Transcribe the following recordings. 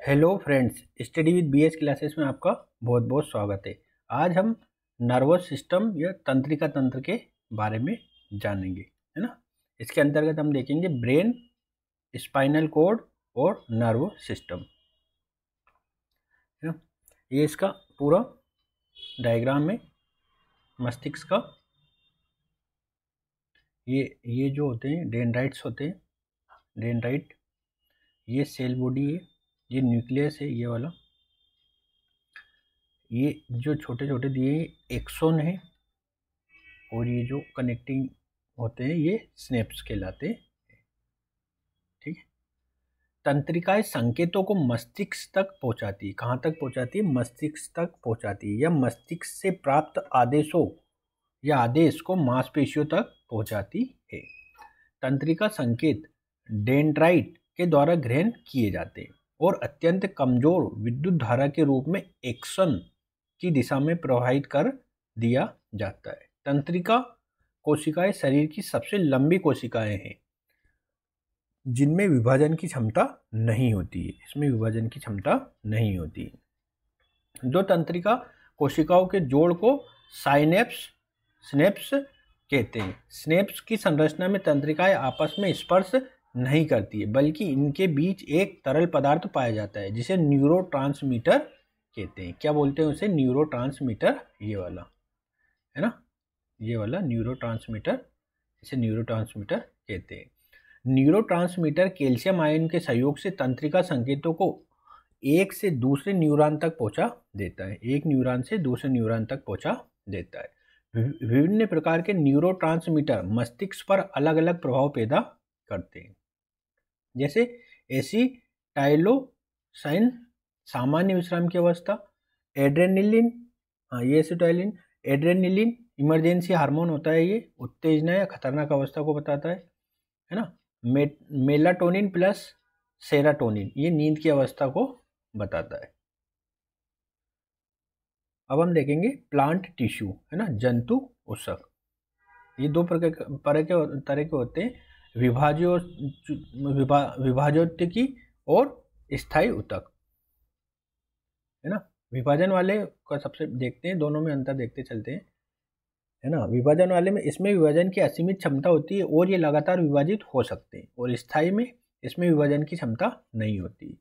Hello friends, study with BH classes में आपका बहुत बहुत स्वागत है। आज हम नर्वस सिस्टम या तंत्रिका तंत्र के बारे में जानेंगे, है ना। इसके अंतर्गत हम देखेंगे ब्रेन, स्पाइनल कॉर्ड और नर्व सिस्टम, है ना। ये इसका पूरा डायग्राम है मस्तिष्क का। ये जो होते हैं डेंड्राइट्स होते हैं, डेंड्राइट। ये सेल बॉडी है, ये न्यूक्लियस है, ये वाला। ये जो छोटे छोटे दिए एक्सोन है और ये जो कनेक्टिंग होते हैं ये स्नेप्स कहलाते हैं, ठीक है। तंत्रिकाएं संकेतों को मस्तिष्क तक पहुंचाती है। कहाँ तक पहुंचाती है? मस्तिष्क तक पहुंचाती है। या मस्तिष्क से प्राप्त आदेशों या आदेश को मांसपेशियों तक पहुंचाती है। तंत्रिका संकेत डेंड्राइट के द्वारा ग्रहण किए जाते हैं और अत्यंत कमजोर विद्युत धारा के रूप में एक्सन की दिशा में प्रवाहित कर दिया जाता है। तंत्रिका कोशिकाएं शरीर की सबसे लंबी कोशिकाएं हैं जिनमें विभाजन की क्षमता नहीं होती है। इसमें विभाजन की क्षमता नहीं होती है। दो तंत्रिका कोशिकाओं के जोड़ को स्नेप्स कहते हैं। स्नेप्स की संरचना में तंत्रिकाएं आपस में स्पर्श नहीं करती है, बल्कि इनके बीच एक तरल पदार्थ पाया जाता है जिसे न्यूरोट्रांसमीटर कहते हैं। क्या बोलते हैं उसे? न्यूरोट्रांसमीटर। ये वाला है ना, ये वाला न्यूरोट्रांसमीटर, इसे न्यूरोट्रांसमीटर कहते हैं। न्यूरोट्रांसमीटर कैल्शियम आयन के सहयोग से तंत्रिका संकेतों को एक से दूसरे न्यूरॉन तक पहुंचा देता है। एक न्यूरॉन से दूसरे न्यूरॉन तक पहुंचा देता है। विभिन्न प्रकार के न्यूरोट्रांसमीटर मस्तिष्क पर अलग अलग प्रभाव पैदा करते हैं, जैसे एसिटाइलोसाइन सामान्य विश्राम की अवस्था, एड्रेनलिन, ये एसिटाइलिन, एड्रेनलिन इमरजेंसी हार्मोन होता है, ये उत्तेजना या खतरनाक अवस्था को बताता है ना। मेलाटोनिन प्लस सेराटोनिन ये नींद की अवस्था को बताता है। अब हम देखेंगे प्लांट टिश्यू, है ना, जंतु ऊतक। ये दो तरह के होते हैं, विभाजोत्तिकी और स्थायी ऊतक, है ना। विभाजन वाले का सबसे देखते हैं, दोनों में अंतर देखते चलते हैं, है ना। विभाजन वाले में इसमें विभाजन की असीमित क्षमता होती है और ये लगातार विभाजित हो सकते हैं, और स्थायी में इसमें विभाजन की क्षमता नहीं होती।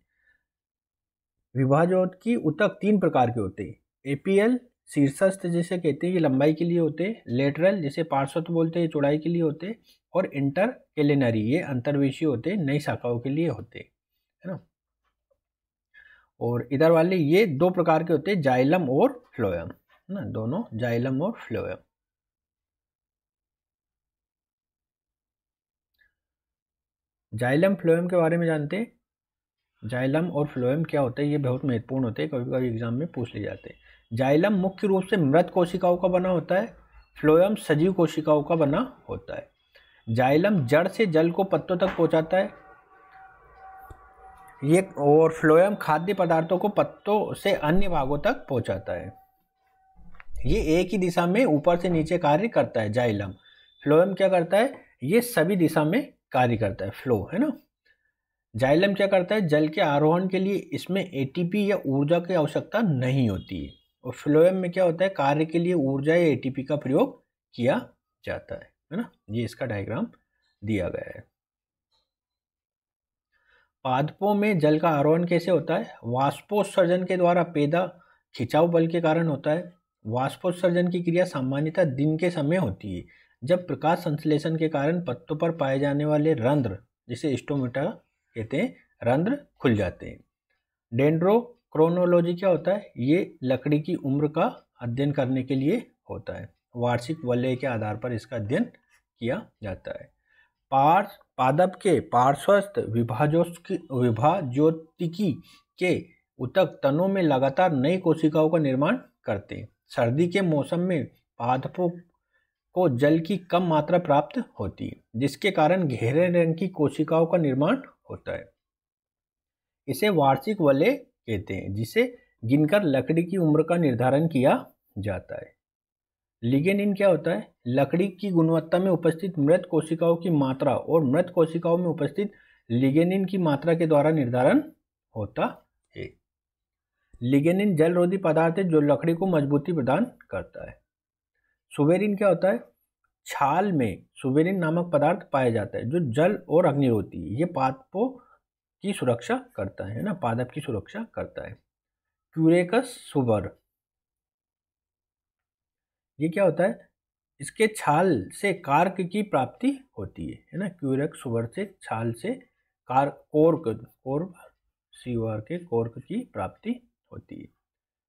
विभाजोत्तिकी ऊतक तीन प्रकार के होते हैं। एपीएल शीर्षस्थ जिसे कहते हैं, ये लंबाई के लिए होते हैं। लेटरल जिसे पार्श्वस्थ बोलते हैं, चौड़ाई के लिए होते हैं। और इंटरकेलेनरी ये अंतर्वेशीय होते हैं, नई शाखाओं के लिए होते हैं, है ना। और इधर वाले ये दो प्रकार के होते हैं, जाइलम और फ्लोएम, है ना, दोनों जाइलम और फ्लोएम। जाइलम फ्लोएम के बारे में जानते हैं। जाइलम और फ्लोएम क्या होता है, ये बहुत महत्वपूर्ण होते हैं, कभी कभी एग्जाम में पूछ ले जाते हैं। जाइलम मुख्य रूप से मृत कोशिकाओं का बना होता है, फ्लोएम सजीव कोशिकाओं का बना होता है। जाइलम जड़ से जल को पत्तों तक पहुंचाता है ये, और फ्लोएम खाद्य पदार्थों को पत्तों से अन्य भागों तक पहुंचाता है। ये एक ही दिशा में ऊपर से नीचे कार्य करता है जाइलम। फ्लोएम क्या करता है? ये सभी दिशा में कार्य करता है, फ्लो, है ना। जाइलम क्या करता है? जल के आरोहण के लिए इसमें एटीपी या ऊर्जा की आवश्यकता नहीं होती है, और फ्लोएम में क्या होता है? कार्य के लिए ऊर्जा या एटीपी का प्रयोग किया जाता है ना। ये इसका डायग्राम दिया गया है। पादपों में जल का आरोहण कैसे होता है? वाष्पोत्सर्जन के द्वारा पैदा खिंचाव बल के कारण होता है। वाष्पोत्सर्जन की क्रिया सामान्यतः दिन के समय होती है, जब प्रकाश संश्लेषण के कारण पत्तों पर पाए जाने वाले रंध्र, जिसे स्टोमेटा कहते हैं, रंध्र खुल जाते हैं। डेंड्रोक्रोनोलॉजी क्या होता है? ये लकड़ी की उम्र का अध्ययन करने के लिए होता है। वार्षिक वलय के आधार पर इसका अध्ययन किया जाता है। पादप के पार्श्वस्थ विभाजोत्तिकी के ऊतक तनों में लगातार नई कोशिकाओं का निर्माण करते हैं। सर्दी के मौसम में पादपों को जल की कम मात्रा प्राप्त होती है, जिसके कारण गहरे रंग की कोशिकाओं का निर्माण होता है। इसे वार्षिक वलय कहते हैं, जिसे गिनकर लकड़ी की उम्र का निर्धारण किया जाता है। लिग्निन क्या होता है? लकड़ी की गुणवत्ता में उपस्थित मृत कोशिकाओं की मात्रा और मृत कोशिकाओं में उपस्थित लिग्निन की मात्रा के द्वारा निर्धारण होता है। लिग्निन जल रोधी पदार्थ है जो लकड़ी को मजबूती प्रदान करता है। सुबेरिन क्या होता है? छाल में सुबेरिन नामक पदार्थ पाया जाता है जो जल और अग्निरोधी है। ये पादपों की सुरक्षा करता है ना, पादप की सुरक्षा करता है। क्यूरेकस सुबर, ये क्या होता है? इसके छाल से कार्क की प्राप्ति होती है ना। क्यूरेक सुबर से छाल से कोर्क की प्राप्ति होती है।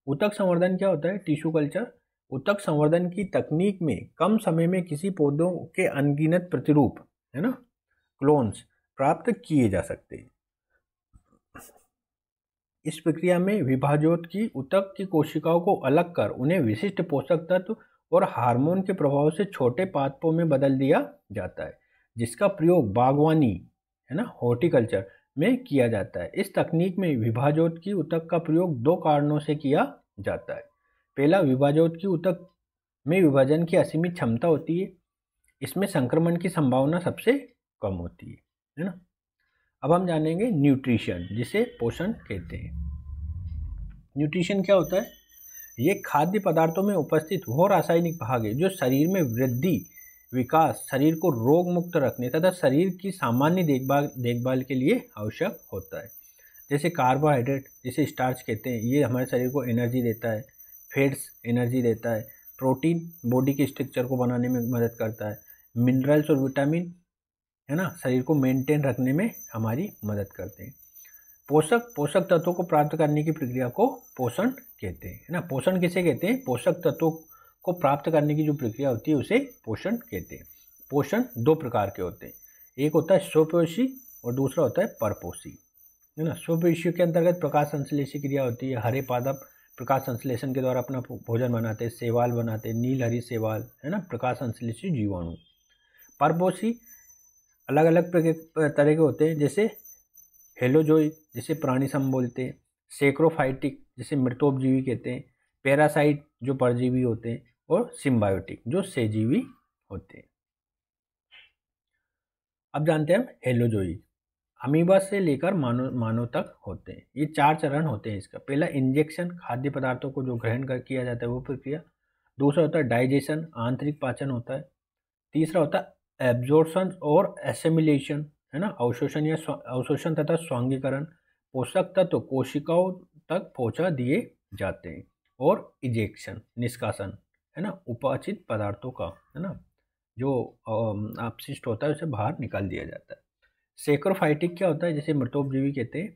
ऊतक संवर्धन क्या होता है? Tissue culture. ऊतक संवर्धन की तकनीक में कम समय में किसी पौधों के अनगिनत प्रतिरूप है ना, क्लोन्स प्राप्त किए जा सकते हैं। इस प्रक्रिया में विभाजोत्की ऊतक की कोशिकाओं को अलग कर उन्हें विशिष्ट पोषक तत्व और हार्मोन के प्रभाव से छोटे पादपों में बदल दिया जाता है, जिसका प्रयोग बागवानी है ना, हॉर्टिकल्चर में किया जाता है। इस तकनीक में विभाजोत्की ऊतक का प्रयोग दो कारणों से किया जाता है। पहला, विभाजोत्की ऊतक में विभाजन की असीमित क्षमता होती है। इसमें संक्रमण की संभावना सबसे कम होती है ना। अब हम जानेंगे न्यूट्रिशन, जिसे पोषण कहते हैं। न्यूट्रिशन क्या होता है? ये खाद्य पदार्थों में उपस्थित वो रासायनिक भाग है जो शरीर में वृद्धि, विकास, शरीर को रोग मुक्त रखने तथा शरीर की सामान्य देखभाल के लिए आवश्यक होता है। जैसे कार्बोहाइड्रेट, जिसे स्टार्च कहते हैं, ये हमारे शरीर को एनर्जी देता है। फैट्स एनर्जी देता है। प्रोटीन बॉडी के स्ट्रक्चर को बनाने में मदद करता है। मिनरल्स और विटामिन है ना, शरीर को मेंटेन रखने में हमारी मदद करते हैं। पोषक तत्वों को प्राप्त करने की प्रक्रिया को पोषण कहते हैं, है ना। पोषण किसे कहते हैं? पोषक तत्वों को प्राप्त करने की जो प्रक्रिया होती है उसे पोषण कहते हैं। पोषण दो प्रकार के होते हैं, एक होता है स्वपोषी और दूसरा होता है परपोषी, है ना। स्वपोषी के अंतर्गत प्रकाश संश्लेषी क्रिया होती है। हरे पादप प्रकाश संश्लेषण के द्वारा अपना भोजन बनाते हैं, शैवाल बनाते हैं, नील हरी शैवाल, है ना, प्रकाश संश्लेषी जीवाणु। परपोषी अलग अलग तरह के होते हैं, जैसे हेलोजोइक, जिसे प्राणी सम बोलते हैं, सेक्रोफाइटिक, जिसे मृतोपजीवी कहते हैं, पैरासाइट जो परजीवी होते हैं, और सिम्बायोटिक जो सहजीवी होते हैं। अब जानते हैं हम हेलोजोइक। अमीबा से लेकर मानव तक होते हैं। ये 4 चरण होते हैं इसका। पहला, इंजेक्शन, खाद्य पदार्थों को जो ग्रहण कर किया जाता है वो प्रक्रिया। दूसरा होता है डाइजेशन, आंतरिक पाचन होता है। तीसरा होता है एब्जॉर्प्शन और एसिमिलेशन, है ना, अवशोषण तथा स्वांगीकरण। पोषक तत्व कोशिकाओं तक पहुंचा दिए जाते हैं। और इजेक्शन, निष्कासन, है ना, उपाचित पदार्थों का, है ना, जो अपशिष्ट होता है उसे बाहर निकाल दिया जाता है। सेक्रोफाइटिक क्या होता है? जैसे मृतोपजीवी कहते हैं।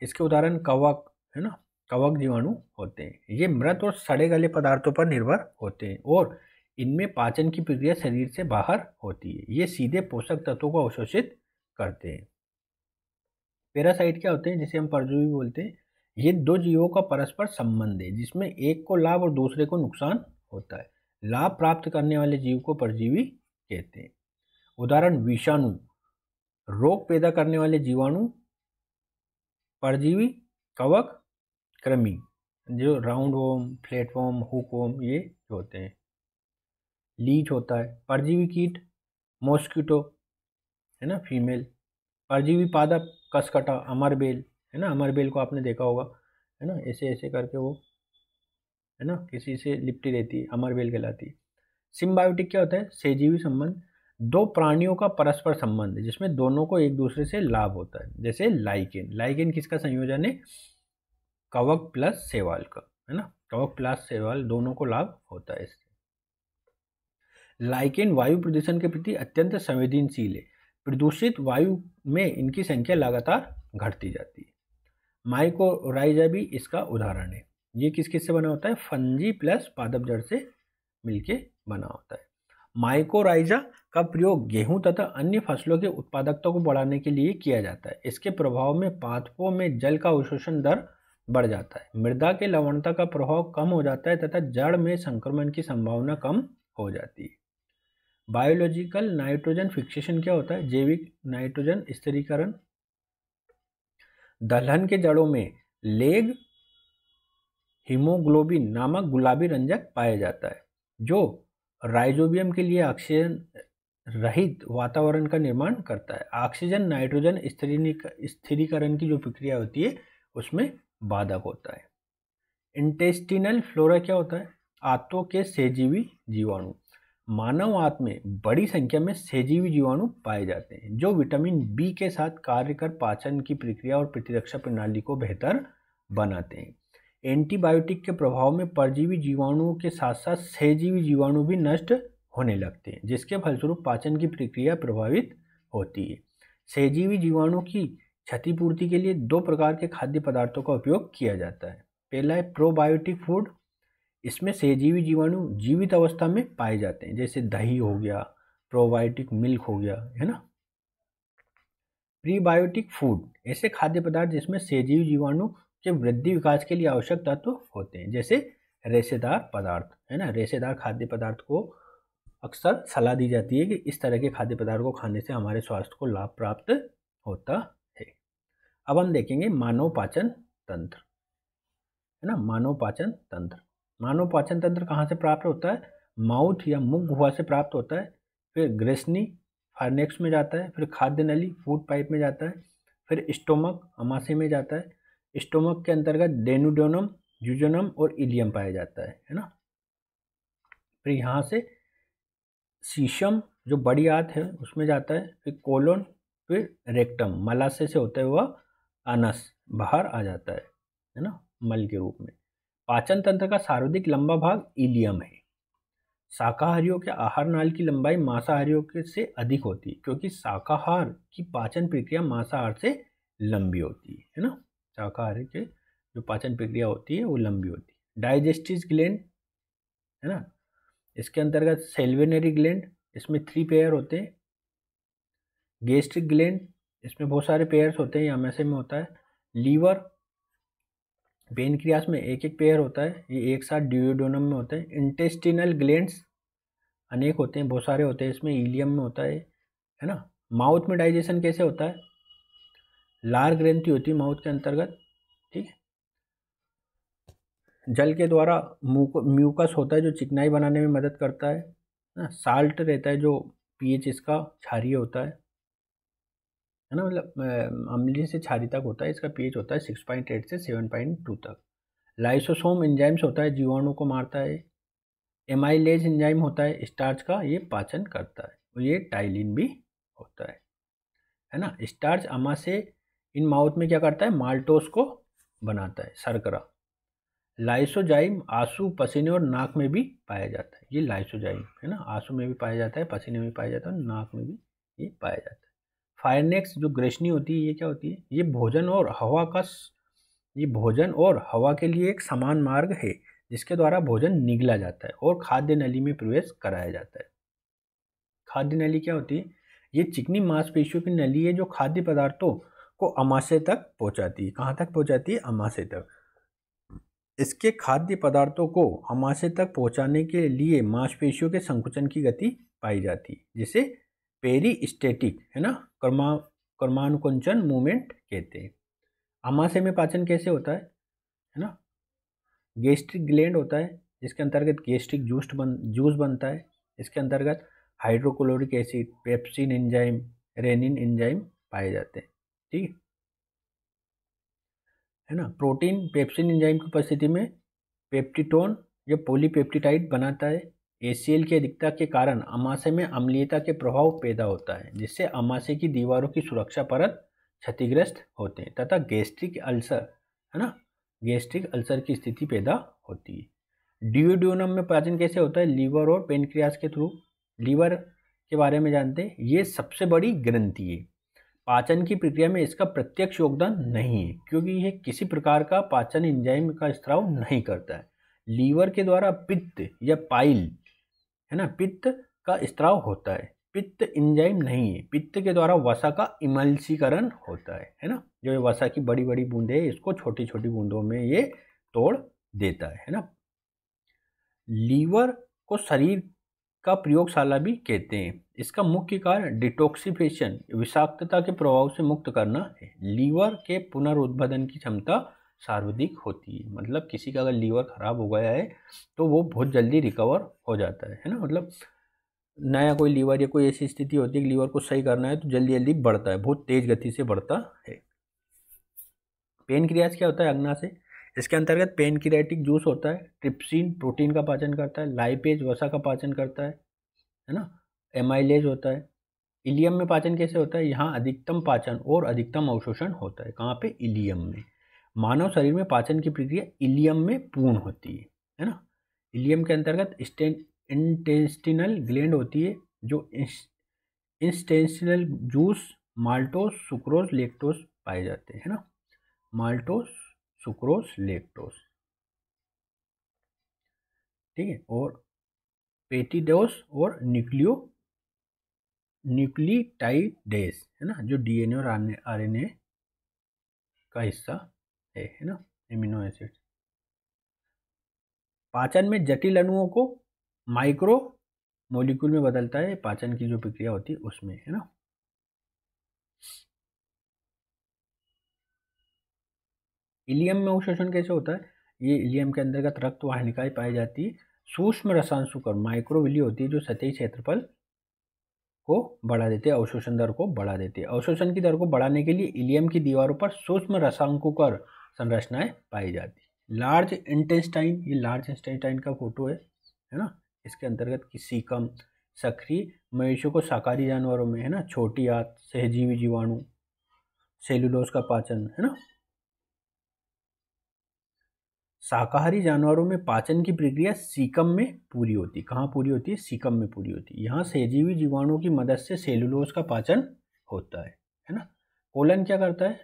इसके उदाहरण कवक, है ना, कवक जीवाणु होते हैं। ये मृत और सड़े गले पदार्थों पर निर्भर होते हैं और इनमें पाचन की प्रक्रिया शरीर से बाहर होती है। ये सीधे पोषक तत्वों को अवशोषित करते हैं। पैरासाइट क्या होते हैं? जिसे हम परजीवी बोलते हैं। ये दो जीवों का परस्पर संबंध है जिसमें एक को लाभ और दूसरे को नुकसान होता है। लाभ प्राप्त करने वाले जीव को परजीवी कहते हैं। उदाहरण विषाणु, रोग पैदा करने वाले जीवाणु, परजीवी, कवक, कृमि, जो round warm, flat warm, hook warm, ये होते हैं। लीच होता है, परजीवी कीट, मॉस्किटो, है ना, फीमेल। परजीवी पादप, कसकटा, अमरबेल, है ना, अमरबेल को आपने देखा होगा, है ना, ऐसे ऐसे करके वो, है ना, किसी से लिपटी रहती है, अमरबेल कहलाती है। सिम्बायोटिक क्या होता है? सहजीवी संबंध, दो प्राणियों का परस्पर संबंध है जिसमें दोनों को एक दूसरे से लाभ होता है। जैसे लाइकेन, लाइकेन किसका संयोजन है? कवक प्लस शैवाल का, है ना, कवक प्लस शैवाल दोनों को लाभ होता है इससे। लाइकेन वायु प्रदूषण के प्रति अत्यंत संवेदनशील है। प्रदूषित वायु में इनकी संख्या लगातार घटती जाती है। माइकोराइजा भी इसका उदाहरण है। ये किस किस से बना होता है? फंजी प्लस पादप जड़ से मिलके बना होता है। माइकोराइजा का प्रयोग गेहूं तथा अन्य फसलों के उत्पादकता को बढ़ाने के लिए किया जाता है। इसके प्रभाव में पादपों में जल का अवशोषण दर बढ़ जाता है, मृदा के लवणता का प्रभाव कम हो जाता है तथा जड़ में संक्रमण की संभावना कम हो जाती है। बायोलॉजिकल नाइट्रोजन फिक्सेशन क्या होता है? जैविक नाइट्रोजन स्थिरीकरण। दलहन के जड़ों में लेग हीमोग्लोबिन नामक गुलाबी रंजक पाया जाता है जो राइजोबियम के लिए ऑक्सीजन रहित वातावरण का निर्माण करता है। ऑक्सीजन नाइट्रोजन स्थिरीकरण की जो प्रक्रिया होती है उसमें बाधक होता है। इंटेस्टिनल फ्लोरा क्या होता है? आंतों के सहजीवी जीवाणु। मानव आंत में बड़ी संख्या में सहजीवी जीवाणु पाए जाते हैं जो विटामिन बी के साथ कार्य कर पाचन की प्रक्रिया और प्रतिरक्षा प्रणाली को बेहतर बनाते हैं। एंटीबायोटिक के प्रभाव में परजीवी जीवाणुओं के साथ साथ सहजीवी जीवाणु भी नष्ट होने लगते हैं, जिसके फलस्वरूप पाचन की प्रक्रिया प्रभावित होती है। सहजीवी जीवाणु की क्षतिपूर्ति के लिए 2 प्रकार के खाद्य पदार्थों का उपयोग किया जाता है। पहला है प्रोबायोटिक फूड। इसमें सहजीवी जीवाणु जीवित अवस्था में पाए जाते हैं, जैसे दही हो गया, प्रोबायोटिक मिल्क हो गया, है ना। प्रीबायोटिक फूड ऐसे खाद्य पदार्थ जिसमें सहजीवी जीवाणु के वृद्धि विकास के लिए आवश्यक तत्व होते हैं, जैसे रेशेदार पदार्थ, है ना। रेशेदार खाद्य पदार्थ को अक्सर सलाह दी जाती है कि इस तरह के खाद्य पदार्थ को खाने से हमारे स्वास्थ्य को लाभ प्राप्त होता है। अब हम देखेंगे मानव पाचन तंत्र, है ना। मानव पाचन तंत्र, मानव पाचन तंत्र कहाँ से प्राप्त होता है? माउथ या मुख गुहा से प्राप्त होता है, फिर ग्रेसनी फार्नेक्स में जाता है, फिर खाद्य नली फूड पाइप में जाता है, फिर स्टोमक अमाशय में जाता है। स्टोमक के अंतर्गत डेनुडोनम, जुजोनम और इलियम पाया जाता है ना। फिर यहाँ से सीशम जो बड़ी आंत है उसमें जाता है, फिर कोलोन, फिर रेक्टम मलाशय से होते हुआ अनस बाहर आ जाता है ना, मल के रूप में। पाचन तंत्र का सर्वाधिक लंबा भाग इलियम है। शाकाहारियों के आहार नाल की लंबाई मांसाहारियों के से अधिक होती है, क्योंकि शाकाहार की पाचन प्रक्रिया मांसाहार से लंबी होती है ना। शाकाहारी के जो पाचन प्रक्रिया होती है वो लंबी होती है। डाइजेस्टिव ग्लैंड, है ना, इसके अंतर्गत सेल्वेनरी ग्लैंड, इसमें 3 पेयर होते हैं। गैस्ट्रिक ग्लैंड, इसमें बहुत सारे पेयर्स होते हैं, यहाँ में से में होता है। लीवर, पेनक्रियास में 1-1 पेयर होता है, ये एक साथ ड्यूओडेनम में होते हैं। इंटेस्टिनल ग्लैंड्स अनेक होते हैं, बहुत सारे होते हैं, इसमें इलियम में होता है ना। माउथ में डाइजेशन कैसे होता है? लार ग्रंथि होती है माउथ के अंतर्गत, ठीक है। जल के द्वारा म्यूकस होता है जो चिकनाई बनाने में मदद करता है ना। साल्ट रहता है जो पीएच इसका क्षारीय होता है ना, मतलब अम्लीय से क्षारीय तक होता है। इसका पीएच होता है 6.8 से 7.2 तक। लाइसोसोम एंजाइम्स होता है, जीवाणु को मारता है। एमाइलेज एंजाइम होता है स्टार्च का, ये पाचन करता है। और ये टाइलिन भी होता है ना। स्टार्च अमाशय इन माउथ में क्या करता है? माल्टोस को बनाता है, शर्करा। लाइसोजाइम आंसू, पसीने और नाक में भी पाया जाता है। ये लाइसोजाइम है ना, आंसू में भी पाया जाता है, पसीने में भी पाया जाता है, नाक में भी ये पाया जाता है। फायरनेक्स जो ग्रेशनी होती है, ये क्या होती है? ये भोजन और हवा के लिए एक समान मार्ग है जिसके द्वारा भोजन निगला जाता है और खाद्य नली में प्रवेश कराया जाता है। खाद्य नली क्या होती है? ये चिकनी मांसपेशियों की नली है जो खाद्य पदार्थों को अमाशय तक पहुंचाती है। कहाँ तक पहुंचाती है? अमाशय तक। इसके खाद्य पदार्थों को अमाशय तक पहुंचाने के लिए मांसपेशियों के संकुचन की गति पाई जाती है, जिसे पेरिस्टेटिक, है ना, कर्मानुकुंचन मूवमेंट कहते हैं। अमाशय में पाचन कैसे होता है ना। गैस्ट्रिक ग्लैंड होता है जिसके अंतर्गत गैस्ट्रिक जूस बनता है। इसके अंतर्गत hydrochloric acid, pepsin enzyme, rennin enzyme पाए जाते हैं, ठीक है ना। प्रोटीन पेप्सिन एंजाइम की उपस्थिति में पेप्टिटोन या पॉलीपेप्टिडाइड बनाता है। एसीएल की अधिकता के कारण अमाशय में अम्लीयता के प्रभाव पैदा होता है, जिससे अमाशय की दीवारों की सुरक्षा परत क्षतिग्रस्त होते हैं तथा गैस्ट्रिक अल्सर, है ना, गैस्ट्रिक अल्सर की स्थिति पैदा होती है। ड्यूओडेनम में पाचन कैसे होता है? लीवर और पेनक्रियास के थ्रू। लीवर के बारे में जानते हैं, ये सबसे बड़ी ग्रंथि है। पाचन की प्रक्रिया में इसका प्रत्यक्ष योगदान नहीं है, क्योंकि यह किसी प्रकार का पाचन एंजाइम का स्त्राव नहीं करता है। लीवर के द्वारा पित्त या पाइल, है ना, पित्त का स्त्राव होता है। पित्त एंजाइम नहीं है। पित्त के द्वारा वसा का इमल्सीकरण होता है ना। जो ये वसा की बड़ी बड़ी बूंदें हैं, इसको छोटी छोटी बूंदों में ये तोड़ देता है ना। लीवर को शरीर का प्रयोगशाला भी कहते हैं। इसका मुख्य कार्य डिटॉक्सिफिकेशन, विषाक्तता के प्रभाव से मुक्त करना है। लीवर के पुनरुत्पादन की क्षमता सर्वाधिक होती है। मतलब किसी का अगर लीवर खराब हो गया है तो वो बहुत जल्दी रिकवर हो जाता है ना। मतलब नया कोई लीवर या कोई ऐसी स्थिति होती है कि लीवर को सही करना है तो जल्दी जल्दी बढ़ता है, बहुत तेज गति से बढ़ता है। पेनक्रियास क्या होता है? अग्नाशय। इसके अंतर्गत पेनक्रियाटिक जूस होता है, ट्रिप्सिन प्रोटीन का पाचन करता है, लाइपेज वसा का पाचन करता है ना, एमाइलेज होता है। इलियम में पाचन कैसे होता है? यहाँ अधिकतम पाचन और अधिकतम अवशोषण होता है। कहाँ पे? इलियम में। मानव शरीर में पाचन की प्रक्रिया इलियम में पूर्ण होती है ना। इलियम के अंतर्गत इंटेस्टिनल ग्लैंड होती है जो intestinal juice, maltose, sucrose, lactose पाए जाते हैं ना। माल्टोस, सुक्रोज, लेक्टोज, ठीक है। और पेटिडोस और न्यूक्लियोटाइडेज है ना, जो डीएनए और आरएनए का हिस्सा है ना, एमिनो एसिड। पाचन में जटिल अणुओं को माइक्रो मॉलिक्यूल में बदलता है, पाचन की जो प्रक्रिया होती है उसमें, है ना। इलियम में अवशोषण कैसे होता है? ये इलियम के अंतर्गत रक्त वाहिनिकाएं पाई जाती है। सूक्ष्म रसांशुकण माइक्रोविली होती है जो सतही क्षेत्रफल को बढ़ा देते हैं, अवशोषण दर को बढ़ा देते हैं। अवशोषण की दर को बढ़ाने के लिए इलियम की दीवारों पर सूक्ष्म रसांकुकर संरचनाएं पाई जाती है। लार्ज इंटेस्टाइन, ये लार्ज इंटेस्टाइन का फोटो है ना। इसके अंतर्गत की सीकम, सक्रिय मवेशियों को शाकाहारी जानवरों में, है ना, छोटी आंत, सहजीवी जीवाणु, सेलुलोज का पाचन, है ना। शाकाहारी जानवरों में पाचन की प्रक्रिया सीकम में पूरी होती है। कहाँ पूरी होती है? सीकम में पूरी होती है। यहाँ सहजीवी जीवाणुओं की मदद से सेलुलोज का पाचन होता है ना। कोलन क्या करता है?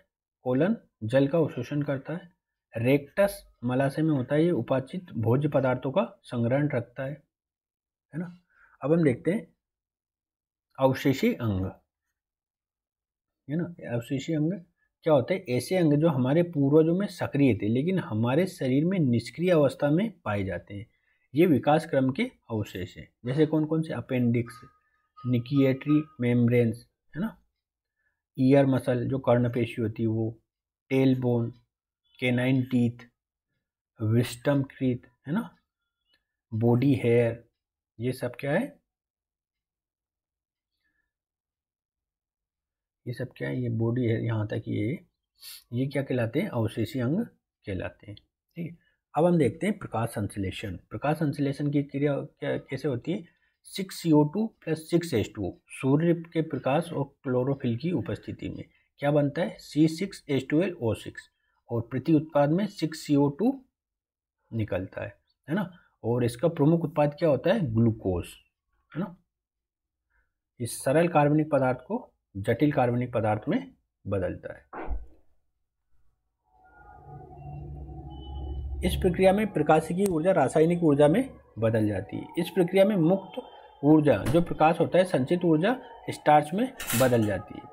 कोलन जल का अवशोषण करता है। रेक्टस मलाशय में होता है, ये उपाचित भोज्य पदार्थों का संग्रहण रखता है ना। अब हम देखते हैं अवशेषी अंग, है ना। अवशेषी अंग क्या होते हैं? ऐसे अंग जो हमारे पूर्वजों में सक्रिय थे लेकिन हमारे शरीर में निष्क्रिय अवस्था में पाए जाते हैं। ये विकास क्रम के अवशेष हैं। जैसे कौन कौन से? अपेंडिक्स, निकिएटरी मेम्ब्रेन्स, है ना, ईयर मसल जो कर्णपेशी होती है वो, tail bone, canine teeth, विस्टम teeth, है ना, बॉडी हेयर, ये सब क्या है? ये सब क्या है? ये बॉडी हेयर, यहाँ तक ये क्या कहलाते हैं? अवशेषी अंग कहलाते हैं, ठीक है। अब हम देखते हैं प्रकाश संश्लेषण। प्रकाश संश्लेषण की क्रिया क्या कैसे होती है? 6CO2 + 6H2O, सूर्य के प्रकाश और क्लोरोफिल की उपस्थिति में क्या बनता है? C6H12O6, और प्रति उत्पाद में 6CO2 निकलता है ना। और इसका प्रमुख उत्पाद क्या होता है? ग्लूकोज, है ना। इस सरल कार्बनिक पदार्थ को जटिल कार्बनिक पदार्थ में बदलता है। इस प्रक्रिया में प्रकाशिकी ऊर्जा रासायनिक ऊर्जा में बदल जाती है। इस प्रक्रिया में मुक्त ऊर्जा जो प्रकाश होता है संचित ऊर्जा स्टार्च में बदल जाती है।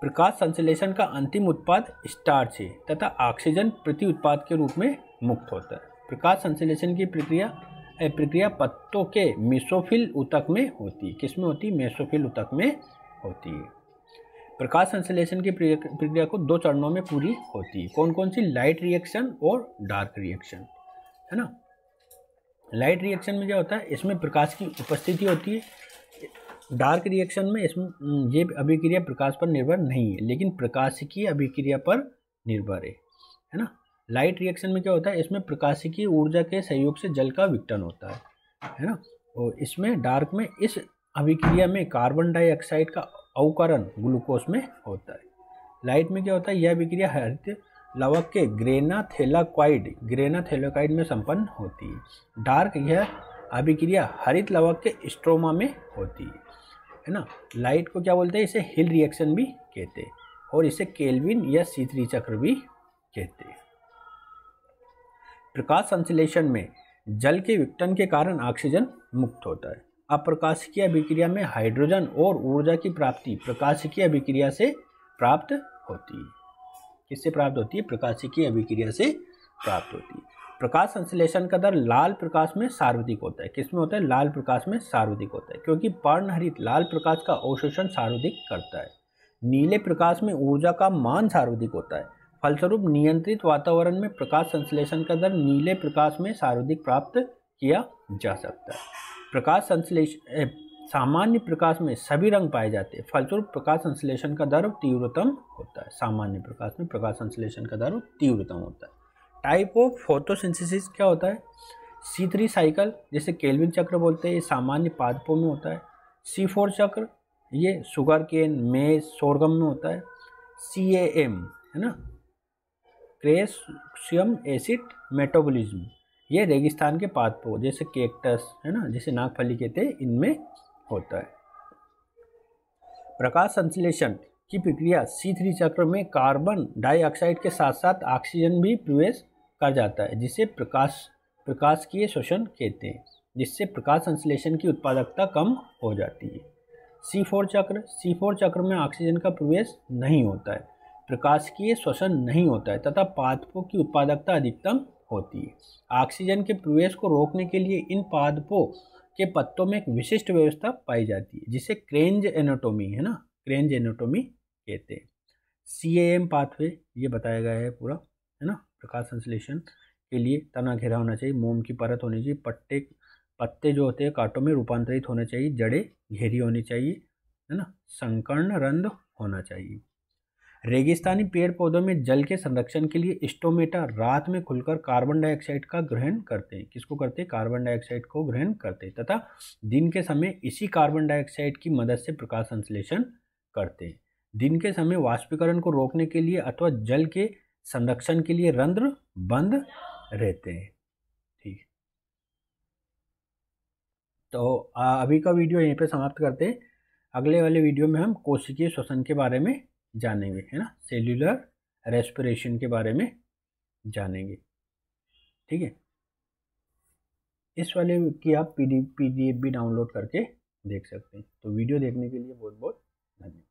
प्रकाश संश्लेषण का अंतिम उत्पाद स्टार्च है तथा ऑक्सीजन प्रति उत्पाद के रूप में मुक्त होता है। प्रकाश संश्लेषण की प्रक्रिया पत्तों के मेसोफिल ऊतक में होती है। किसमें होती है? मेसोफिल ऊतक में होती है। प्रकाश संश्लेषण की प्रक्रिया को 2 चरणों में पूरी होती है। कौन कौन सी? लाइट रिएक्शन और डार्क रिएक्शन, है ना। लाइट रिएक्शन में क्या होता है? इसमें प्रकाश की उपस्थिति होती है। डार्क रिएक्शन में इसमें ये अभिक्रिया प्रकाश पर निर्भर नहीं है लेकिन प्रकाशिकी अभिक्रिया पर निर्भर है ना। लाइट रिएक्शन में क्या होता है? इसमें प्रकाशिकी ऊर्जा के सहयोग से जल का विघटन होता है ना। और इसमें डार्क में इस अभिक्रिया में कार्बन डाइऑक्साइड का अवकरण ग्लूकोज में होता है। लाइट में क्या होता है? यह अभिक्रिया हरित लवक के ग्रेनाथेलोकाइड में संपन्न होती है। डार्क यह अभिक्रिया हरित लवक के स्ट्रोमा में होती है ना। लाइट को क्या बोलते हैं? इसे हिल रिएक्शन भी कहते हैं और इसे केल्विन या C3 चक्र भी कहते हैं। प्रकाश संश्लेषण में जल के विघटन के कारण ऑक्सीजन मुक्त होता है। अप्रकाशिकीय अभिक्रिया में हाइड्रोजन और ऊर्जा की प्राप्ति प्रकाशिकीय अभिक्रिया से प्राप्त होती है। किससे प्राप्त होती है? प्रकाशिकीय अभिक्रिया से प्राप्त होती है। प्रकाश संश्लेषण का दर लाल प्रकाश में सार्वधिक होता है। किसमें होता है? लाल प्रकाश में सार्वधिक होता है क्योंकि पर्णहरित लाल प्रकाश का अवशोषण सार्वधिक करता है। नीले प्रकाश में ऊर्जा का मान सार्वधिक होता है। फलस्वरूप नियंत्रित वातावरण में प्रकाश संश्लेषण का दर नीले प्रकाश में सार्वधिक प्राप्त किया जा सकता है। प्रकाश संश्लेषण सामान्य प्रकाश में सभी रंग पाए जाते हैं। फलस्वरूप प्रकाश संश्लेषण का दर तीव्रतम होता है। सामान्य प्रकाश में प्रकाश संश्लेषण का दर तीव्रतम होता है। टाइप ऑफ फोटोसिंथेसिस क्या होता है? C3 साइकिल, जैसे केल्विन चक्र बोलते हैं, ये सामान्य पादपों में होता है। C4 चक्र ये शुगर केन, मेज, सोरगम में होता है। CAM है ना, कैल्शियम एसिड मेटाबॉलिज्म, ये रेगिस्तान के पादपों जैसे कैक्टस है ना, जैसे नागफली कहते हैं, इनमें होता है। प्रकाश संश्लेषण की प्रक्रिया C3 चक्र में कार्बन डाइऑक्साइड के साथ साथ ऑक्सीजन भी प्रवेश कर जाता है, जिसे प्रकाशकीय शोषण कहते हैं, जिससे प्रकाश संश्लेषण की उत्पादकता कम हो जाती है। C4 चक्र में ऑक्सीजन का प्रवेश नहीं होता है, प्रकाशकीय श्वसन नहीं होता है तथा पादपों की उत्पादकता अधिकतम होती है। ऑक्सीजन के प्रवेश को रोकने के लिए इन पादपों के पत्तों में एक विशिष्ट व्यवस्था पाई जाती है, जिसे क्रेंज एनाटोमी है ना, क्रेंज एनाटोमी कहते हैं। CAM पाथवे ये बताया गया है पूरा है ना। प्रकाश संश्लेषण के लिए तना घेरा होना चाहिए, मोम की परत होनी चाहिए, पत्ते जो होते हैं कांटों में रूपांतरित होने चाहिए, जड़ें घेरी होनी चाहिए है ना, संकर्ण रंध्र होना चाहिए। रेगिस्तानी पेड़ पौधों में जल के संरक्षण के लिए स्टोमेटा रात में खुलकर कार्बन डाइऑक्साइड का ग्रहण करते हैं। किसको करते हैं? कार्बन डाइऑक्साइड को ग्रहण करते हैं तथा दिन के समय इसी कार्बन डाइऑक्साइड की मदद से प्रकाश संश्लेषण करते हैं। दिन के समय वाष्पीकरण को रोकने के लिए अथवा जल के संरक्षण के लिए रंध्र बंद रहते हैं। ठीक, तो अभी का वीडियो यहीं पे समाप्त करते हैं। अगले वाले वीडियो में हम कोशिकीय श्वसन के बारे में जानेंगे है ना, सेल्यूलर रेस्पिरेशन के बारे में जानेंगे। ठीक है, इस वाले की आप PDF भी डाउनलोड करके देख सकते हैं। तो वीडियो देखने के लिए बहुत बहुत धन्यवाद।